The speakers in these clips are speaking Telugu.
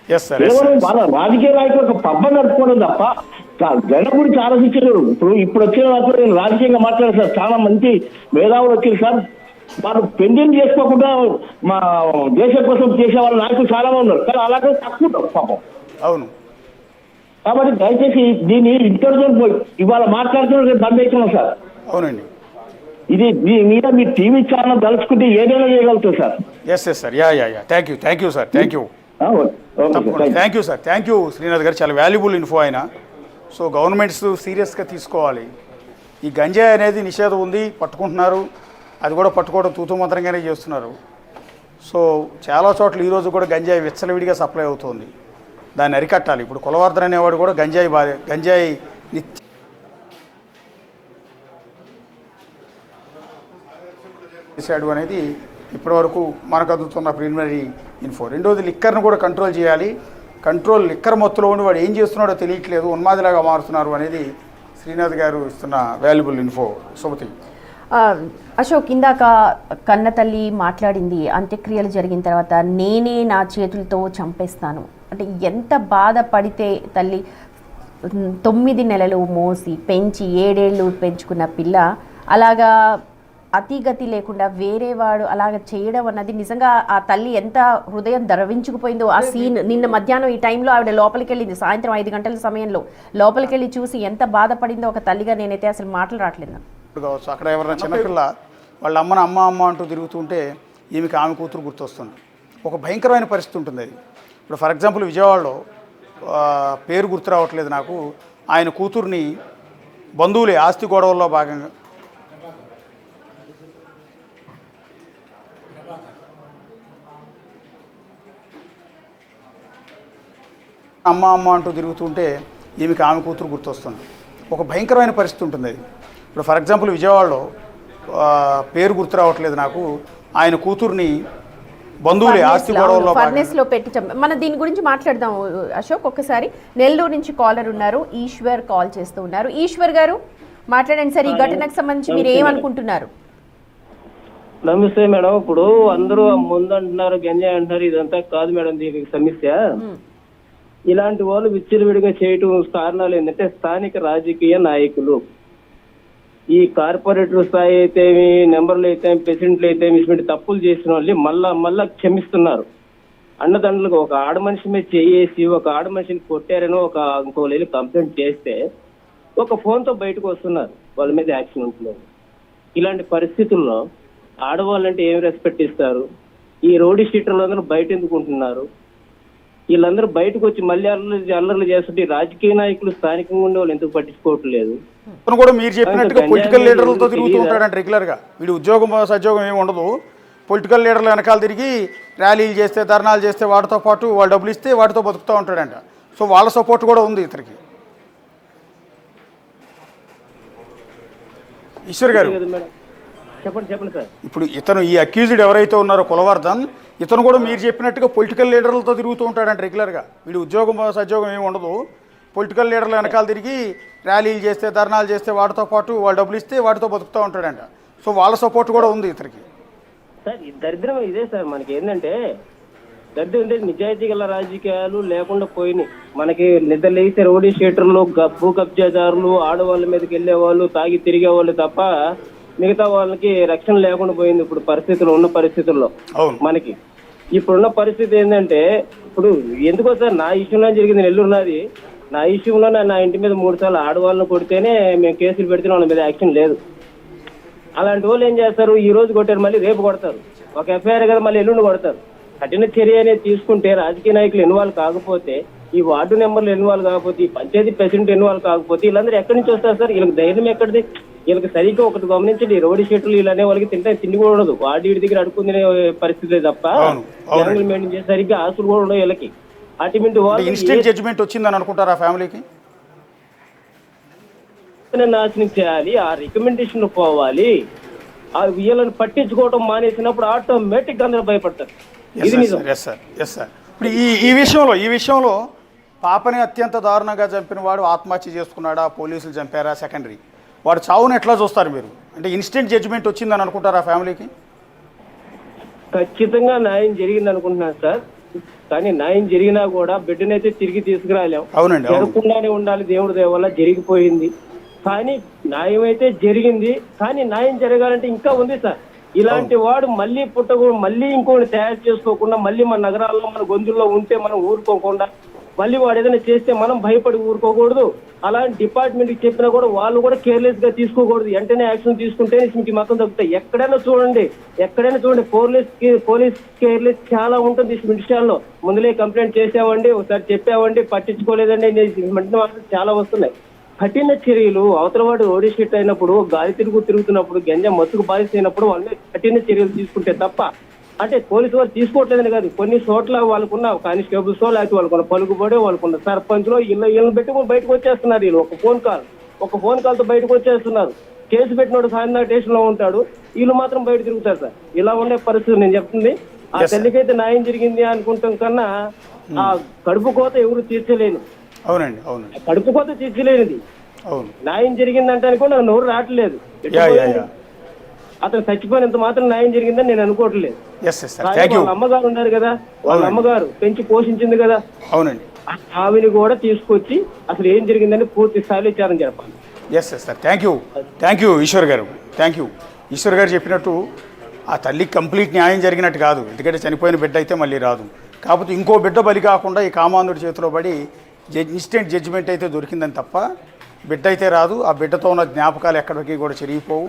కేవలం వాళ్ళ రాజకీయ నాయకులు ఒక పబ్బ నడుపుకోవడం తప్ప జగన్ గురించి ఆలోచించలేరు. ఇప్పుడు వచ్చిన వాళ్ళు నేను రాజకీయంగా మాట్లాడారు సార్, చాలా మంచి మేధావులు వచ్చారు సార్. వాళ్ళు పెండింగ్ చేసుకోకుండా మా దేశం కోసం చేసే వాళ్ళ నాయకులు చాలా మంది ఉన్నారు, కానీ అలాగే తక్కువ ఉంటారు పాపం. అవును. కాబట్టి దయచేసి దీన్ని ఇంటెలిజెంట్ ఇవాళ మాట్లాడుతున్న బంద్ అవుతున్నాం సార్. అవునండి. ఇది దీని మీద మీ టీవీ ఛానల్ తలుచుకుంటే ఏదైనా చేయగలుగుతారు sir. Yes sir. Thank you sir. Thank you sir. Thank you Srinath garu, చాలా వాల్యుబుల్ ఇన్ఫో ఆయన. సో గవర్నమెంట్స్ సీరియస్గా తీసుకోవాలి. ఈ గంజాయి అనేది నిషేధం ఉంది, పట్టుకుంటున్నారు, అది కూడా పట్టుకోవడం తూతూ మంత్రంగానే చేస్తున్నారు. సో చాలా చోట్ల ఈరోజు కూడా గంజాయి విచ్చలవిడిగా సప్లై అవుతుంది, దాన్ని అరికట్టాలి. ఇప్పుడు కులవర్ధన్ అనేవాడు కూడా గంజాయి చేశాడు అనేది ఇప్పటివరకు మనకు అందుతున్న ప్రిలిమినరీ ఇన్ఫో. రెండోది లిక్కర్ను కూడా కంట్రోల్ చేయాలి. లిక్కర్ మొత్తంలో ఉండి వాడు ఏం చేస్తున్నాడో తెలియట్లేదు, ఉన్మాదిలాగా మారుతున్నారు అనేది శ్రీనాథ్ గారు ఇస్తున్న వాల్యుబుల్ ఇన్ఫో. సుమతి. అశోక్, ఇందాక కన్న తల్లి మాట్లాడింది, అంత్యక్రియలు జరిగిన తర్వాత నేనే నా చేతులతో చంపేస్తాను అంటే ఎంత బాధపడితే తల్లి 9 నెలలు మోసి పెంచి 7 ఏళ్ళు పెంచుకున్న పిల్ల అలాగా అతిగతి లేకుండా వేరేవాడు అలాగ చేయడం అన్నది నిజంగా ఆ తల్లి ఎంత హృదయం ద్రవించుకుపోయిందో. ఆ సీన్ నిన్న మధ్యాహ్నం ఈ టైంలో ఆవిడ లోపలికి వెళ్ళింది, సాయంత్రం 5 గంటల సమయంలో లోపలికి వెళ్ళి చూసి ఎంత బాధపడిందో ఒక తల్లిగా నేనైతే అసలు మాటలు రావట్లేదు. కావచ్చు అక్కడ ఎవరైనా చిన్నపిల్ల వాళ్ళ అమ్మను అమ్మ అంటూ తిరుగుతుంటే ఈమెకి ఆమె కూతురు గుర్తొస్తుంది. ఒక భయంకరమైన పరిస్థితి ఉంటుంది అది. ఇప్పుడు ఫర్ ఎగ్జాంపుల్ విజయవాడలో పేరు గుర్తు రావట్లేదు నాకు, ఆయన కూతుర్ని బంధువులే ఆస్తి గొడవల్లో భాగంగా అమ్మ అంటూ తిరుగుతుంటే ఈమెకి ఆమె కూతురు గుర్తొస్తుంది. ఒక భయంకరమైన పరిస్థితి ఉంటుంది అది. ఇప్పుడు ఫర్ ఎగ్జాంపుల్ విజయవాడలో పేరు గుర్తు రావట్లేదు నాకు, ఆయన కూతుర్ని బంధువులే ఆస్తి గొడవల్లో ఫర్నెస్లో పెట్టి మనం దీని గురించి మాట్లాడదాం అశోక్. ఒక్కసారి నెల్లూరు నుంచి కాలర్ ఉన్నారు, ఈశ్వర్ కాల్ చేస్తూ ఉన్నారు. ఈశ్వర్ గారు మాట్లాడండి సార్, ఈ ఘటనకు సంబంధించి మీరు ఏమనుకుంటున్నారు? నమస్తే మేడం. ఇప్పుడు అందరూ ముందు అంటున్నారు, గంజాయి అంటున్నారు, ఇదంతా కాదు మేడం దీనికి సమస్య. ఇలాంటి వాళ్ళు విచ్చలవిడిగా చేయటం కారణాలు ఏంటంటే స్థానిక రాజకీయ నాయకులు, ఈ కార్పొరేటర్ స్థాయి అయితే నెంబర్లు అయితే ప్రెసిడెంట్లు అయితే ఇటువంటి తప్పులు చేసిన వాళ్ళు మళ్ళా క్షమిస్తున్నారు. అన్నదండలకు ఒక ఆడ మనిషి మీద చేసి ఒక ఆడ మనిషిని కొట్టారని ఇంకో వెళ్ళి కంప్లైంట్ చేస్తే ఒక ఫోన్తో బయటకు వస్తున్నారు, వాళ్ళ మీద యాక్షన్ ఉంటున్నారు. ఇలాంటి పరిస్థితుల్లో ఆడవాళ్ళంటే ఏం రెస్పెక్ట్ ఇస్తారు? ఈ రోడ్డు షీటర్లందరూ బయట ఎందుకు ఉంటున్నారు? వీళ్ళందరూ బయటకు వచ్చి మళ్ళీ అల్లర్లు చేస్తుంటే రాజకీయ నాయకులు స్థానికంగా ఉండే వాళ్ళు ఎందుకు పట్టించుకోవట్లేదు? కూడా మీరు చెప్పినట్టుగా పొలిటికల్ లీడర్లతో తిరుగుతూ ఉంటాడంట రెగ్యులర్గా. వీడు ఉద్యోగం సద్యోగం ఏమి ఉండదు, పొలిటికల్ లీడర్లు వెనకాల తిరిగి ర్యాలీలు చేస్తే ధర్నాలు చేస్తే వాటితో పాటు వాళ్ళు డబ్బులు ఇస్తే వాటితో బతుకుతూ ఉంటాడంట. సో వాళ్ళ సపోర్ట్ కూడా ఉంది ఇతనికి. ఈశ్వర్ గారు చెప్పండి సార్. ఇప్పుడు ఇతను ఈ అక్యూజ్డ్ ఎవరైతే ఉన్నారో కులవర్ధన్, ఇతను కూడా మీరు చెప్పినట్టుగా పొలిటికల్ లీడర్లతో తిరుగుతూ ఉంటాడంట రెగ్యులర్గా. వీడు ఉద్యోగం సద్యోగం ఏమి ఉండదు, పొలిటికల్ లీడర్లు వెనకాల తిరిగి ర్యాలీలు చేస్తే ధర్నాలు చేస్తే వాటితో పాటు వాళ్ళు డబ్బులు ఇస్తే వాటితో బతుకుతూ ఉంటాడంట. సో వాళ్ళ సపోర్ట్ కూడా ఉంది ఇతనికి. సార్ దరిద్రం ఇదే సార్, మనకి ఏంటంటే దరిద్రం అంటే నిజాయితీ గల రాజకీయాలు లేకుండా పోయినాయి. మనకి నిద్ర లేసే రోడీ షీటర్లు, భూ కబ్జాదారులు, ఆడవాళ్ళ మీదకి వెళ్ళే వాళ్ళు, తాగి తిరిగే వాళ్ళు తప్ప మిగతా వాళ్ళకి రక్షణ లేకుండా పోయింది. ఇప్పుడు ఉన్న పరిస్థితుల్లో మనకి ఇప్పుడున్న పరిస్థితి ఏంటంటే, ఇప్పుడు ఎందుకో సార్ నా ఇష్యూలో జరిగింది, నెల్లూరు నాది. నా ఇష్యూలో నా ఇంటి మీద 3 సార్లు ఆడవాళ్ళని కొడితేనే మేము కేసులు పెడితే వాళ్ళ మీద యాక్షన్ లేదు. అలాంటి వాళ్ళు ఏం చేస్తారు, ఈ రోజు కొట్టారు మళ్ళీ రేపు కొడతారు, ఒక ఎఫ్ఐఆర్ కదా మళ్ళీ ఎల్లుండి కొడతారు. కఠిన చర్య అనేది తీసుకుంటే రాజకీయ నాయకులు ఇన్వాల్వ్ కాకపోతే, ఈ వార్డు నెంబర్లు ఇన్వాల్వ్ కాకపోతే, ఈ పంచాయతీ ప్రెసిడెంట్ ఇన్వాల్వ్ కాకపోతే వీళ్ళందరూ ఎక్కడి నుంచి వస్తారు సార్? వీళ్ళకి ధైర్యం ఎక్కడిది? వీళ్ళకి సరిగ్గా ఒకటి గమనించండి, రోడ్డు షీట్లు వీళ్ళు అనే వాళ్ళకి తిండి కూడా ఉండదు, వాడి వీడి దగ్గర అడుక్కునే పరిస్థితి తప్ప జనాలు మెయింటైన్ చేసే సరిగ్గా ఆస్తులు కూడా ఉండవు వీళ్ళకి. అటువంటి ఇన్స్టెంట్ జడ్జిమెంట్ వచ్చిందని అనుకుంటారా ఫ్యామిలీకి? నాశనం చేయాలి, ఆ రికమెండేషన్ పోవాలి. ఆ వీళ్ళని పట్టించుకోవడం మానేసినప్పుడు ఆటోమేటిక్ అందరూ భయపడతారు. ఇది నిజం. ఇప్పుడు ఈ విషయంలో పాపని అత్యంత దారుణంగా చంపిన వాడు ఆత్మహత్య చేసుకున్నాడా, పోలీసులు చంపారా సెకండరీ, వాడు చావును ఎట్లా చూస్తారు మీరు? అంటే ఇన్స్టెంట్ జడ్జిమెంట్ వచ్చిందని అనుకుంటారా ఫ్యామిలీకి? ఖచ్చితంగా న్యాయం జరిగింది అనుకుంటున్నాను సార్. కానీ న్యాయం జరిగినా కూడా బిడ్డనైతే తిరిగి తీసుకురాలేం. అవునండి, అవును. జరగకుండానే ఉండాలి, దేవుడి దయ వల్ల జరిగిపోయింది. కానీ న్యాయం అయితే జరిగింది. కానీ న్యాయం జరగాలంటే ఇంకా ఉంది సార్. ఇలాంటి వాడు మళ్ళీ మళ్ళీ ఇంకోటి తయారు చేసుకోకుండా మళ్ళీ మన నగరాల్లో మన గొంతుల్లో ఉంటే మనం ఊరుకోకుండా, మళ్ళీ వాడు ఏదైనా చేస్తే మనం భయపడి ఊరుకోకూడదు. అలాంటి డిపార్ట్మెంట్కి చెప్పినా కూడా వాళ్ళు కూడా కేర్లెస్ గా తీసుకోకూడదు. వెంటనే యాక్షన్ తీసుకుంటే ఇంక మొత్తం తగ్గుతాయి. ఎక్కడైనా చూడండి పోలీస్ కేర్లెస్ చాలా ఉంటుంది ఈ విషయాల్లో. ముందులే కంప్లైంట్ చేసామండి, ఒకసారి చెప్పామండి, పట్టించుకోలేదండి, చాలా వస్తున్నాయి. కఠిన చర్యలు అవతల వాడు రోడ్ షీట్ అయినప్పుడు, గాలి తిరుగుతున్నప్పుడు, గంజా మత్తుకు బాధిస్తైనప్పుడు వాళ్ళని కఠిన చర్యలు తీసుకుంటే తప్ప, అంటే పోలీసు వారు తీసుకోవట్లేదని కాదు, కొన్ని చోట్ల వాళ్ళకున్న కానిస్టేబుల్స్ లేకపోతే వాళ్ళకున్న పలుకుబడి, వాళ్ళకున్న సర్పంచ్లో ఇళ్ళని పెట్టుకుని బయటకు వచ్చేస్తున్నారు. వీళ్ళు ఒక ఫోన్ కాల్తో బయటకు వచ్చేస్తున్నారు. కేసు పెట్టినోడు సాయంత్రం స్టేషన్ లో ఉంటాడు, వీళ్ళు మాత్రం బయట తిరుగుతారు సార్. ఇలా ఉండే పరిస్థితి నేను చెప్తుంది. ఆ తల్లికైతే న్యాయం జరిగింది అనుకుంటాం కన్నా ఆ కడుపు కోత ఎవరు తీర్చలేను. అవునండి, అవును, కడుపు కోత తీర్చలేనిది. అవును, న్యాయం జరిగిందంటే అనుకో నాకు నోరు రావట్లేదు. అతను చచ్చిపోయినంత మాత్రం న్యాయం జరిగిందని నేను అనుకోవట్లేదు. వాళ్ళ అమ్మగారు ఉన్నారు కదా, వాళ్ళ అమ్మగారు పెంచి పోషించింది కదా, అవునండి, ఆవిని కూడా తీసుకొచ్చి అసలు ఏం జరిగిందని పూర్తి స్థాయిలో విచారణ జరపాలి. సార్. థ్యాంక్ యూ ఈశ్వర్ గారు. ఈశ్వర్ గారు చెప్పినట్టు ఆ తల్లికి కంప్లీట్ న్యాయం జరిగినట్టు కాదు, ఎందుకంటే చనిపోయిన బిడ్డ అయితే మళ్ళీ రాదు. కాకపోతే ఇంకో బిడ్డ బలి కాకుండా ఈ కామాంధుడి చేతిలో పడి ఇన్స్టెంట్ జడ్జిమెంట్ అయితే దొరికిందని తప్ప బిడ్డ అయితే రాదు. ఆ బిడ్డతో ఉన్న జ్ఞాపకాలు ఎక్కడికి కూడా చెరిగిపోవు.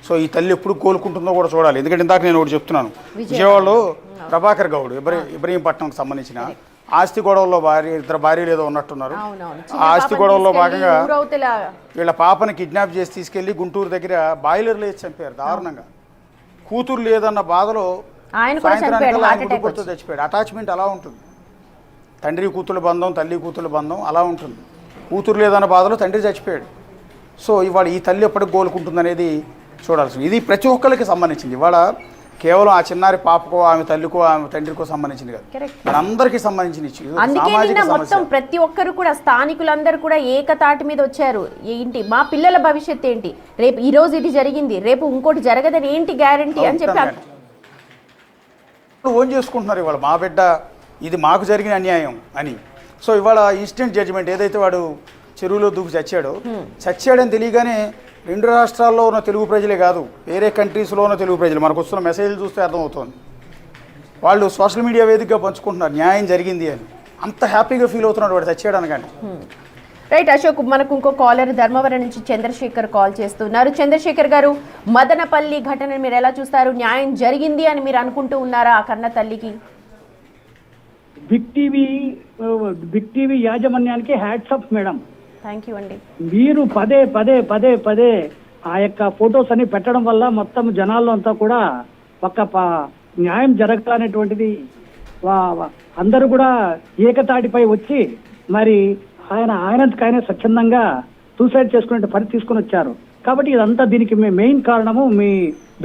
సో ఈ తల్లి ఎప్పుడు కోలుకుంటుందో కూడా చూడాలి. ఎందుకంటే ఇందాక నేను ఒకటి చెప్తున్నాను, విజయవాడలో ప్రభాకర్ గౌడ్ ఇబ్రహీంపట్నంకి సంబంధించిన ఆస్తి గొడవల్లో ఇద్దరు భార్యలు ఏదో ఉన్నట్టున్నారు. ఆ ఆస్తి గొడవల్లో భాగంగా వీళ్ళ పాపని కిడ్నాప్ చేసి తీసుకెళ్లి గుంటూరు దగ్గర బాయిలర్లు వేసి చంపారు దారుణంగా. కూతురు లేదన్న బాధలో సాయంత్రానికి చచ్చిపోయాడు. అటాచ్మెంట్ అలా ఉంటుంది, తండ్రి కూతురు బంధం, తల్లి కూతురు బంధం అలా ఉంటుంది. కూతురు లేదన్న బాధలో తండ్రి చచ్చిపోయాడు. సో ఇవాళ ఈ తల్లి ఎప్పటికి కోలుకుంటుందనేది చూడాల్సింది. ఇది ప్రతి ఒక్కరికి సంబంధించింది. ఇవాళ కేవలం ఆ చిన్నారి పాపకో, ఆమె తల్లికో, ఆమె తండ్రికో సంబంధించింది కాదు, మనందరికీ సంబంధించిన అందుకే మొత్తం ప్రతి ఒక్కరు కూడా, స్థానికులందరూ కూడా ఏకతాటి మీద వచ్చారు. ఏంటి మా పిల్లల భవిష్యత్తు ఏంటి, రేపు ఈ రోజు ఇది జరిగింది, రేపు ఇంకోటి జరగదని ఏంటి గ్యారంటీ అని చెప్పి ఓన్ చేసుకుంటున్నారు. ఇవాళ మా బిడ్డ ఇది మాకు జరిగిన అన్యాయం అని. సో ఇవాళ ఇన్స్టెంట్ జడ్జిమెంట్ ఏదైతే వాడు చెరువులో దూకి చచ్చాడని తెలియగానే రెండు రాష్ట్రాల్లో ఉన్న తెలుగు ప్రజలే కాదు, వేరే కంట్రీస్లో ఉన్న తెలుగు ప్రజలు, మనకు వస్తున్న మెసేజ్లు చూస్తే అర్థమవుతుంది, వాళ్ళు సోషల్ మీడియా వేదికగా పంచుకుంటున్నారు న్యాయం జరిగింది అని. అంత హ్యాపీగా ఫీల్ అవుతున్నాడు వాడు చచ్చాడు అనగానే. రైట్ అశోక్, మనకు ఇంకో కాలర్ ధర్మవరం నుంచి చంద్రశేఖర్ కాల్ చేస్తున్నారు. చంద్రశేఖర్ గారు, మదనపల్లి ఘటన మీరు ఎలా చూస్తారు? న్యాయం జరిగింది అని మీరు అనుకుంటూ ఉన్నారా ఆ కన్న తల్లికి? బిగ్ టీవీ యాజమాన్యానికి hats off madam. Thank you అండి. మీరు పదే ఆ యొక్క ఫొటోస్ అని పెట్టడం వల్ల మొత్తం జనాల్లో అంతా కూడా ఒక న్యాయం జరగాలనేటువంటిది అందరూ కూడా ఏకతాటిపై వచ్చి మరి ఆయనకైనా స్వచ్ఛందంగా సూసైడ్ చేసుకునే పరిస్థితి తీసుకుని వచ్చారు. కాబట్టి ఇదంతా దీనికి మెయిన్ కారణము మీ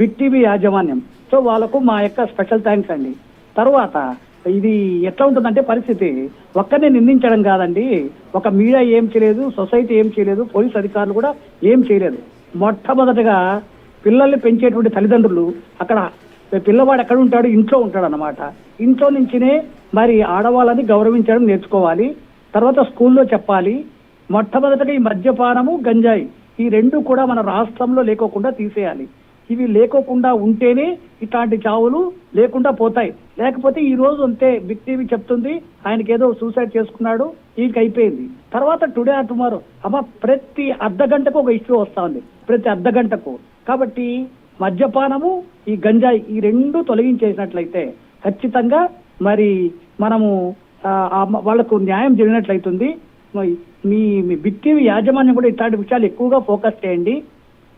బిగ్ టీవీ యాజమాన్యం. సో వాళ్ళకు మా యొక్క స్పెషల్ థ్యాంక్స్ అండి. తర్వాత ఇది ఎట్లా ఉంటుందంటే పరిస్థితి ఒక్కరిని నిందించడం కాదండి. ఒక మీడియా ఏం చేయలేదు, సొసైటీ ఏం చేయలేదు, పోలీస్ అధికారులు కూడా ఏం చేయలేదు. మొట్టమొదటగా పిల్లల్ని పెంచేటువంటి తల్లిదండ్రులు, అక్కడ పిల్లవాడు ఎక్కడ ఉంటాడు, ఇంట్లో ఉంటాడు అన్నమాట. ఇంట్లో నుంచినే మరి ఆడవాళ్ళని గౌరవించడం నేర్చుకోవాలి. తర్వాత స్కూల్లో చెప్పాలి. మొట్టమొదటగా ఈ మద్యపానము, గంజాయి ఈ రెండు కూడా మన రాష్ట్రంలో లేకోకుండా తీసేయాలి. ఇవి లేకోకుండా ఉంటేనే ఇట్లాంటి చావులు లేకుండా పోతాయి. లేకపోతే ఈ రోజు అంతే బిగ్ టీవీ చెప్తుంది ఆయనకి ఏదో సూసైడ్ చేసుకున్నాడు, ఈయనకి అయిపోయింది. తర్వాత టుడే ఆర్ టుమారో ప్రతి అర్ధ గంటకు ఒక ఇష్యూ వస్తా ఉంది, ప్రతి అర్ధ గంటకు. కాబట్టి మద్యపానము, ఈ గంజాయి ఈ రెండు తొలగించేసినట్లయితే ఖచ్చితంగా మరి మనము వాళ్లకు న్యాయం జరిగినట్లయితుంది. మీ బిగ్ టీవీ యాజమాన్యం కూడా ఇట్లాంటి విషయాలు ఎక్కువగా ఫోకస్ చేయండి.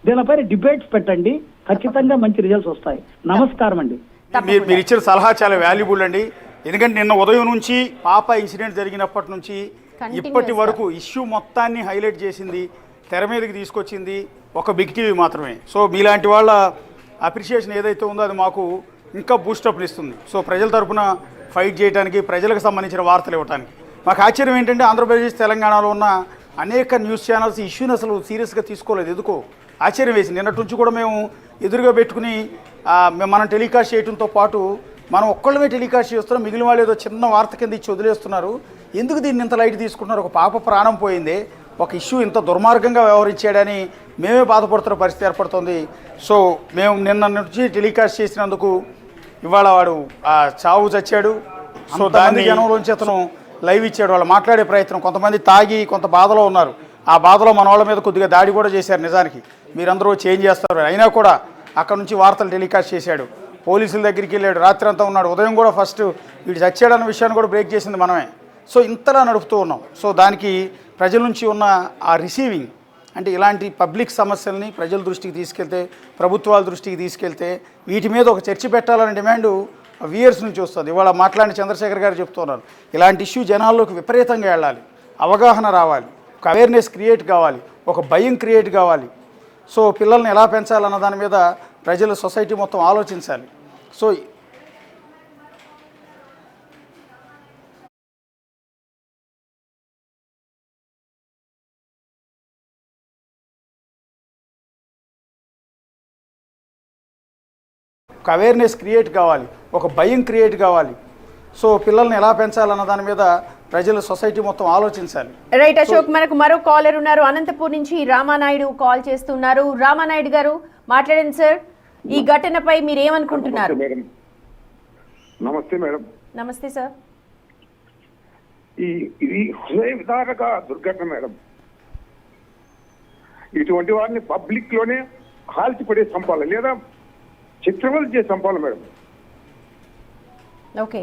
దీనిపైన డిబేట్స్ పెట్టండి, ఖచ్చితంగా మంచి రిజల్ట్స్ వస్తాయి. నమస్కారం అండి. మీరు ఇచ్చిన సలహా చాలా వాల్యుబుల్ అండి. ఎందుకంటే నిన్న ఉదయం నుంచి పాప ఇన్సిడెంట్ జరిగినప్పటి నుంచి ఇప్పటి వరకు ఇష్యూ మొత్తాన్ని హైలైట్ చేసింది, తెర మీదకి తీసుకొచ్చింది ఒక బిగ్ టీవీ మాత్రమే. సో మీలాంటి వాళ్ళ అప్రిషియేషన్ ఏదైతే ఉందో అది మాకు ఇంకా బూస్టప్లు ఇస్తుంది. సో ప్రజల తరఫున ఫైట్ చేయడానికి, ప్రజలకు సంబంధించిన వార్తలు ఇవ్వడానికి మాకు ఆశ్చర్యం ఏంటంటే ఆంధ్రప్రదేశ్, తెలంగాణలో ఉన్న అనేక న్యూస్ ఛానల్స్ ఇష్యూని అసలు సీరియస్గా తీసుకోలేదు. ఎందుకో ఆశ్చర్యం వేసింది. నిన్నటి నుంచి కూడా మేము ఎదురుగా పెట్టుకుని మనం టెలికాస్ట్ చేయడంతో పాటు మనం ఒక్కళ్ళమే టెలికాస్ట్ చేస్తున్నాం, మిగిలిన వాళ్ళు ఏదో చిన్న వార్త కింద ఇచ్చి వదిలేస్తున్నారు. ఎందుకు దీన్ని ఇంత లైట్ తీసుకుంటున్నారు? ఒక పాప ప్రాణం పోయింది, ఒక ఇష్యూ ఇంత దుర్మార్గంగా వ్యవహరించాడని మేమే బాధపడుతున్న పరిస్థితి ఏర్పడుతుంది. సో మేము నిన్న నుంచి టెలికాస్ట్ చేసినందుకు ఇవాళ వాడు ఆ చావు చచ్చాడు. సో దాన్ని జనంలోంచి అతను లైవ్ ఇచ్చాడు. వాళ్ళు మాట్లాడే ప్రయత్నం, కొంతమంది తాగి కొంత బాధలో ఉన్నారు. ఆ బాధలో మన వాళ్ళ మీద కొద్దిగా దాడి కూడా చేశారు. నిజానికి మీరందరూ చేంజ్ చేస్తారు అయినా కూడా అక్కడ నుంచి వార్తలు టెలికాస్ట్ చేశాడు. పోలీసుల దగ్గరికి వెళ్ళాడు, రాత్రి అంతా ఉన్నాడు. ఉదయం కూడా ఫస్ట్ వీడు చచ్చాడన్న విషయాన్ని కూడా బ్రేక్ చేసింది మనమే. సో ఇంతలా నడుపుతూ ఉన్నాం. సో దానికి ప్రజల నుంచి ఉన్న ఆ రిసీవింగ్ అంటే ఇలాంటి పబ్లిక్ సమస్యల్ని ప్రజల దృష్టికి తీసుకెళ్తే, ప్రభుత్వాల దృష్టికి తీసుకెళ్తే వీటి మీద ఒక చర్చ పెట్టాలనే డిమాండు వియర్స్ నుంచి వస్తుంది. ఇవాళ మాట్లాడిన చంద్రశేఖర్ గారు చెప్తున్నారు, ఇలాంటి ఇష్యూ జనాల్లోకి విపరీతంగా వెళ్ళాలి, అవగాహన రావాలి, ఒక అవేర్నెస్ క్రియేట్ కావాలి, ఒక భయం క్రియేట్ కావాలి. సో పిల్లల్ని ఎలా పెంచాలన్న దాని మీద ప్రజల సొసైటీ మొత్తం ఆలోచించాలి. సో ఒక అవేర్నెస్ క్రియేట్ కావాలి, ఒక భయం క్రియేట్ కావాలి. సో పిల్లల్ని ఎలా పెంచాలన్న దాని మీద ప్రజల సొసైటీ మొత్తం ఆలోచించాలి. రైట్ అశోక్, మనకు మరో కాలర్ ఉన్నారు. అనంతపూర్ నుంచి రామానాయుడు కాల్ చేస్తున్నారు. రామానాయుడు గారు మాట్లాడండి సార్. ఈ ఘటనపై మీరు ఏమనుకుంటున్నారు? నమస్తే మేడం. నమస్తే సార్. ఇది హృదయ విదారక దుర్ఘటన మేడం. ఇటువంటి వారిని పబ్లిక్ లోనే కాల్చిపడే చంపాలి, లేదా చిత్రవద చేసి చంపాలి మేడం. ఓకే,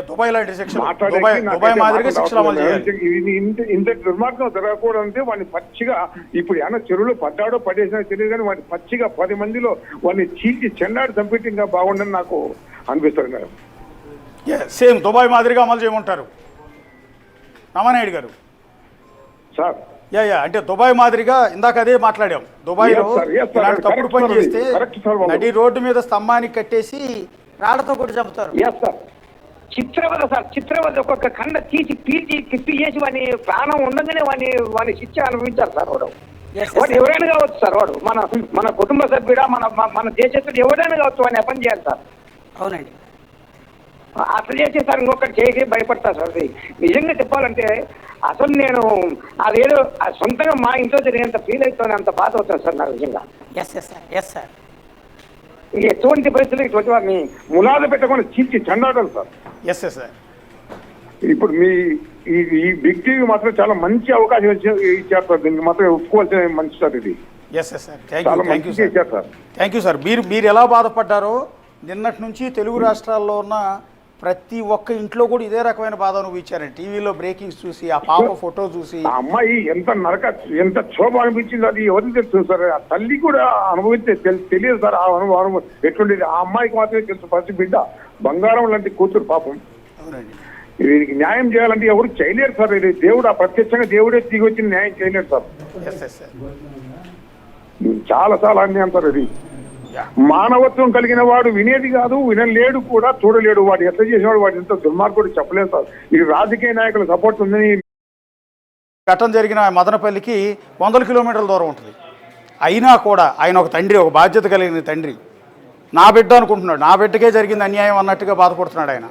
దుబాయ్ లాంటి శిక్షలు, దుబాయ్ మాదిరిగా శిక్షలు అమలు చేయాలి. ఇంత దుర్మార్గం జరగకూడదంటే వాడిని పచ్చిగా, ఇప్పుడు ఏమైనా చెరువులో పడ్డాడో పడేసినా తెలియదు కానీ వాడిని పచ్చిగా 10 మందిలో వాడిని చీల్చి చెండాడు చంపితే ఇంకా బాగుండని నాకు అనిపిస్తుంది మేడం. సేమ్ దుబాయ్ మాదిరిగా అమలు చేయమంటారు రామానాయుడు గారు సార్. అంటే దుబాయ్ మాదిరిగా ఇందాక అదే మాట్లాడాం. దుబాయ్లో ఇలాంటి తప్పుడు పని చేస్తే నడి రోడ్డు మీద స్తంభానికి కట్టేసి రాళ్లతో కూడా చంపుతారు. చిత్రవద సార్, చిత్రవద ఒక్కొక్క కన్న తీసి పీల్చి కిప్పి చేసి వాడిని ప్రాణం ఉండగానే వాడిని శిక్ష అనుభవించారు సార్. వాడు ఎవరైనా కావచ్చు సార్, వాడు మన కుటుంబ సభ్యుడా, మన దేశస్తుడు ఎవరైనా కావచ్చు, వాడిని పని చేయాలి సార్. అవునండి, అట్లా చేసేసారి ఇంకొకటి చేసి భయపడతా సార్. అది నిజంగా చెప్పాలంటే అసలు నేను అదేదో సొంతంగా మా ఇంట్లో జరిగినంత ఫీల్ అవుతుంది, అంత బాధ అవుతుంది సార్ నాకు నిజంగా. ఎటువంటి పరిస్థితులు ఇటువంటి వారిని ములాద పెట్టకుండా చీల్చి చండాడాలి సార్. సార్ ఇప్పుడు మీ ఈ బిగ్ టీవీ మాత్రం చాలా మంచి అవకాశం ఇచ్చారు సార్. దీనికి మాత్రం ఒప్పుకోవాల్సిన మంచి సార్ ఇది. Thank you sir. మీరు ఎలా బాధపడ్డారో నిన్నటి నుంచి తెలుగు రాష్ట్రాల్లో ఉన్న ప్రతి ఒక్క ఇంట్లో కూడా ఇదే రకమైన బాధ అనుభవించారండి. టీవీలో బ్రేకింగ్స్ చూసి, ఆ పాప ఫోటో చూసి, ఆ అమ్మాయి ఎంత క్షోభ అనిపించింది అది ఎవరికి తెలుసు సార్. ఆ తల్లి కూడా అనుభవిస్తే తెలియదు సార్ ఆ అనుభవం ఎటువంటిది. ఆ అమ్మాయికి మాత్రమే తెలుసు. పసి బిడ్డ బంగారం లాంటి కూతురు పాపం. దీనికి న్యాయం చేయాలంటే ఎవరు చేయలేరు సార్. ఇది దేవుడు ప్రత్యక్షంగా దేవుడే దిగి వచ్చి న్యాయం చేయలేరు సార్. చాలా చాలా అన్యాయం సార్. ఇది మానవత్వం కలిగిన వాడు వినేది కాదు, వినలేడు కూడా, చూడలేడు. వాడు ఎట్లా చేసినవాడు, వాడు ఎంత దుర్మార్గుడు చెప్పలేదు సార్. ఇది రాజకీయ నాయకుల సపోర్ట్ ఉందని. ఘటన జరిగిన మదనపల్లికి 100 కిలోమీటర్ల దూరం ఉంటుంది. అయినా కూడా ఆయన ఒక తండ్రి, ఒక బాధ్యత కలిగిన తండ్రి, నా బిడ్డ అనుకుంటున్నాడు, నా బిడ్డకే జరిగింది అన్యాయం అన్నట్టుగా బాధపడుతున్నాడు ఆయన.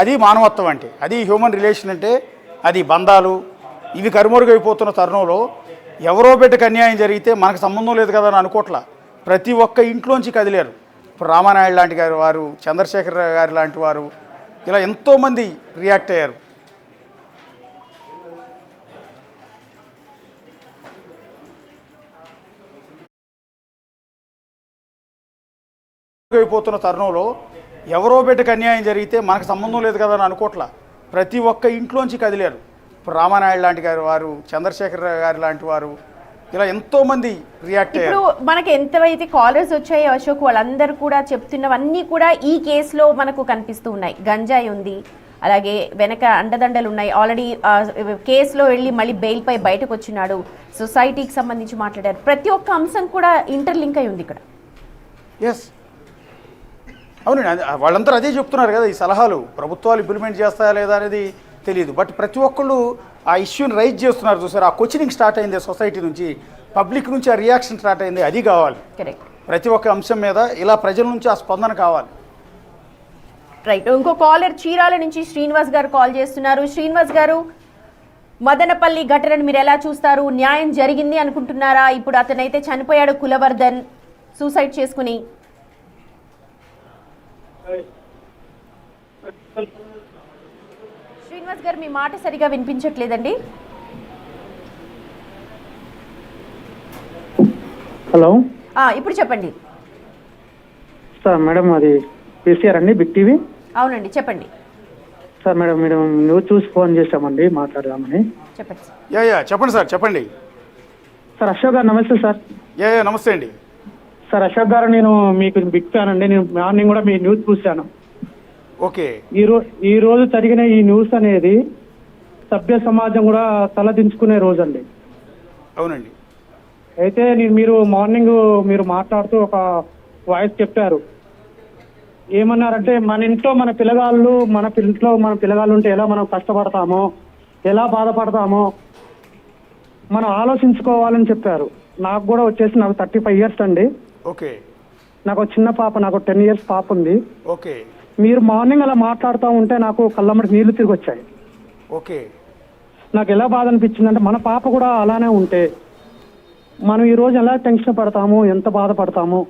అది మానవత్వం అంటే, అది హ్యూమన్ రిలేషన్ అంటే. అది బంధాలు ఇవి కరుమరుగైపోతున్న తరుణంలో ఎవరో బిడ్డకు అన్యాయం జరిగితే మనకు సంబంధం లేదు కదా అని అనుకోవట్లా. ప్రతి ఒక్క ఇంట్లోంచి కదిలేరు. ఇప్పుడు రామానాయుడు లాంటి గారు వారు, చంద్రశేఖర్ గారు లాంటి వారు, ఇలా ఎంతోమంది రియాక్ట్ అయ్యారు. అయిపోతున్న తరుణంలో ఎవరో బిడ్డకు అన్యాయం జరిగితే మనకు సంబంధం లేదు కదా అని అనుకోవట్లా. ప్రతి ఒక్క ఇంట్లోంచి కదిలేరు. ఇప్పుడు రామానాయుడు లాంటి గారు వారు, చంద్రశేఖర్ గారు లాంటి వారు, ఇలా ఎంతోమంది రియాక్ట్ అయ్యారు. ఇప్పుడు మనకి ఎంతవైతే కాలర్స్ వచ్చాయో అశోక్, వాళ్ళందరూ కూడా చెప్తున్నవన్నీ కూడా ఈ కేసులో మనకు కనిపిస్తూ ఉన్నాయి. గంజాయి ఉంది, అలాగే వెనక అండదండలు ఉన్నాయి. ఆల్రెడీ కేసులో వెళ్ళి మళ్ళీ బెయిల్పై బయటకు వచ్చినాడు. సొసైటీకి సంబంధించి మాట్లాడారు. ప్రతి ఒక్క అంశం కూడా ఇంటర్లింక్ అయి ఉంది ఇక్కడ. అవునండి, వాళ్ళందరూ అదే చెప్తున్నారు కదా. ఈ సలహాలు ప్రభుత్వాలు ఇంప్లిమెంట్ చేస్తాయా లేదా అనేది తెలియదు. బట్ ప్రతి ఒక్కళ్ళు ఆ ఇష్యూని రైజ్ చేస్తున్నారు. చూసారు, ఆ క్వశ్చనింగ్ స్టార్ట్ అయింది సొసైటీ నుంచి, పబ్లిక్ నుంచి ఆ రియాక్షన్ స్టార్ట్ అయింది. అది కావాలి. కరెక్ట్. ప్రతి ఒక్క అంశం మీద ఇలా ప్రజల నుంచి ఆ స్పందన కావాలి. రైట్, ఇంకో కాలర్ చీరాల నుంచి శ్రీనివాస్ గారు కాల్ చేస్తున్నారు. శ్రీనివాస్ గారు, మదనపల్లి ఘటనను మీరు ఎలా చూస్తారు? న్యాయం జరిగింది అనుకుంటున్నారా? ఇప్పుడు అతనైతే చనిపోయాడు, కులవర్ధన్ సూసైడ్ చేసుకుని. శ్రీనివాస్ గారు, మీ మాట సరిగా వినిపించట్లేదండి. హలో, ఇప్పుడు చెప్పండి సార్. మేడం, అది పీసీఆర్ అండి, బిగ్ టీవీ. అవునండి, చెప్పండి సార్. మేడం, మేము న్యూస్ చూసి ఫోన్ చేసామండి, మాట్లాడదామని. చెప్పండి సార్. యా చెప్పండి సార్, చెప్పండి సార్. అశోక్ గారు నమస్తే సార్. యా నమస్తే అండి. సార్ అశోక్ గారు, నేను మీకు బిగ్ ఫ్యాన్ అండి. నేను మార్నింగ్ కూడా మీ న్యూస్ చూశాను. ఓకే. ఈ రోజు జరిగిన ఈ న్యూస్ అనేది సభ్య సమాజం కూడా తలదించుకునే రోజు అండి. అవునండి. అయితే మీరు మార్నింగ్ మీరు మాట్లాడుతూ ఒక వాయిస్ చెప్పారు. ఏమన్నారంటే, మన ఇంట్లో మన పిల్లగాళ్ళు ఉంటే ఎలా మనం కష్టపడతామో, ఎలా బాధపడతామో మనం ఆలోచించుకోవాలని చెప్పారు. నాకు కూడా వచ్చేసి నాకు 35 ఇయర్స్ అండి. ఓకే. నాకు చిన్న పాప, నాకు 10 ఇయర్స్ పాప ఉంది. ఓకే. మీరు మార్నింగ్ అలా మాట్లాడుతూ ఉంటే నాకు కళ్ళమ్మటి నీళ్లు తిరిగి వచ్చాయి. ఓకే. నాకు ఎలా బాధ అనిపించిందంటే, మన పాప కూడా అలానే ఉంటే మనం ఈరోజు ఎలా టెన్షన్ పడతాము, ఎంత బాధపడతాము,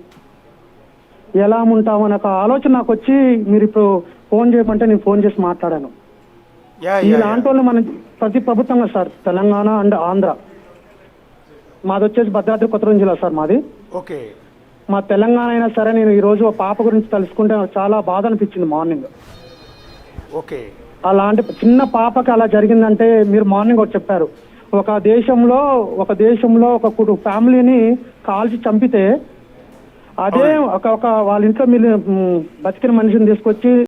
ఎలా ఉంటాము అనే ఒక ఆలోచన నాకు వచ్చి మీరు ఇప్పుడు ఫోన్ చేయమంటే నేను ఫోన్ చేసి మాట్లాడాను. ఇలాంటి వాళ్ళు మన ప్రతి ప్రభుత్వంగా సార్, తెలంగాణ అండ్ ఆంధ్ర. మాది వచ్చేసి భద్రాద్రి కొత్తగూడెం జిల్లా సార్ మాది. ఓకే. మా తెలంగాణ అయినా సరే, నేను ఈ రోజు పాప గురించి తెలుసుకుంటే నాకు చాలా బాధ అనిపించింది మార్నింగ్. ఓకే. అలాంటి చిన్న పాపకి అలా జరిగిందంటే, మీరు మార్నింగ్ ఒకటి చెప్పారు, ఒక దేశంలో ఒక ఫ్యామిలీని కాల్చి చంపితే, అదే ఒక వాళ్ళ ఇంట్లో మీరు బతికిన మనిషిని తీసుకొచ్చి